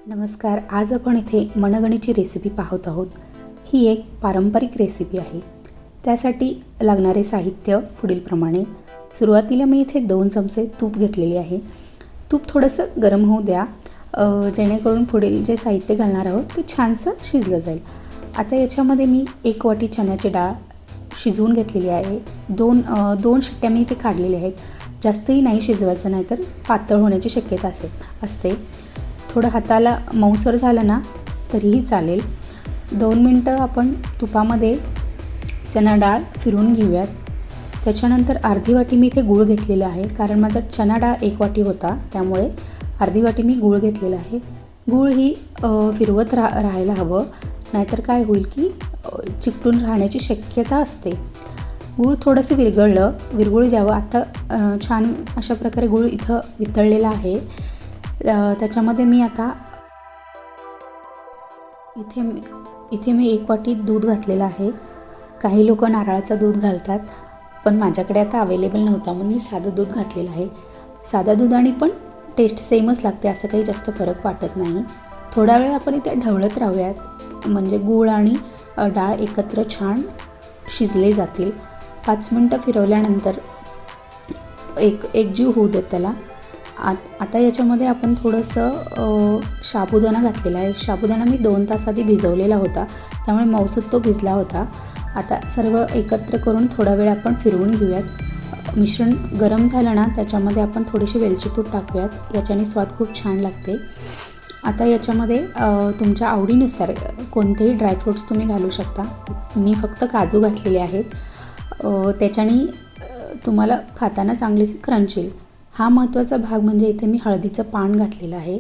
नमस्कार. आज आपण इथे मनगणीची रेसिपी पाहत आहोत. ही एक पारंपरिक रेसिपी आहे. त्यासाठी लागणारे साहित्य पुढीलप्रमाणे. सुरुवातीला मी इथे 2 चमचे तूप घेतलेले आहे. तूप थोडंसं गरम होऊ द्या, जेणेकरून पुढील जे साहित्य घालणार आहोत ते छानसं शिजलं जाईल. आता याच्यामध्ये मी 1 वाटी चण्याची डाळ शिजवून घेतलेली आहे. दोन शिट्ट्या मी इथे काढलेल्या आहेत. जास्तही नाही शिजवायचं, नाहीतर पातळ होण्याची शक्यता असते. थोडं हाताला मऊसर झालं ना तरीही चालेल. 2 मिनटं आपण तुपामध्ये चणा डाळ फिरवून घेऊयात. त्याच्यानंतर अर्धी वाटी मी इथे गूळ घेतलेला आहे, कारण माझा चणा डाळ 1 वाटी होता, त्यामुळे अर्धी वाटी मी गूळ घेतलेला आहे. गूळ ही फिरवत राहायला हवं, नाहीतर काय होईल की चिकटून राहण्याची शक्यता असते. गूळ थोडंसं विरघळू द्यावं. आता छान अशा प्रकारे गूळ इथं वितळलेला आहे. त्याच्यामध्ये मी आता इथे मी 1 वाटी दूध घातलेलं आहे. काही लोक नारळाचं दूध घालतात, पण माझ्याकडे आता अवेलेबल नव्हता म्हणून मी साधं दूध घातलेलं आहे. साधा दुधाने पण टेस्ट सेमच लागते, असं काही जास्त फरक वाटत नाही. थोडा वेळ आपण इथे ढवळत राहूयात, म्हणजे गूळ आणि डाळ एकत्र छान शिजले जातील. 5 मिनटं फिरवल्यानंतर एकजीव होऊ देत त्याला. आता याच्यामध्ये आपण थोडंसं साबुदाणा घातलेला आहे. साबुदाणा मी 2 तास आधी भिजवलेला होता, त्यामुळे मऊसूत तो भिजला होता. आता सर्व एकत्र करून थोडा वेळ आपण फिरवून घेऊयात. मिश्रण गरम झालं ना, त्याच्यामध्ये आपण थोडीशी वेलची पूड टाकूयात. याच्याने स्वाद खूप छान लागते. आता याच्यामध्ये तुमच्या आवडीनुसार कोणतेही ड्रायफ्रूट्स तुम्ही घालू शकता. मी फक्त काजू घातलेले आहेत. त्याच्याने तुम्हाला खाताना चांगलीच क्रंच येईल. हा महत्त्वाचा भाग म्हणजे इथे मी हळदीचं पान घातलेलं आहे.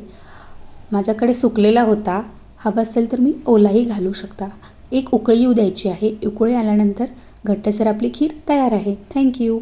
माझ्याकडे सुकलेला होता. हवा असेल तर मी ओलाही घालू शकता. एक उकळी येऊ द्यायची आहे. उकळी आल्यानंतर घट्टसर आपली खीर तयार आहे. थँक्यू.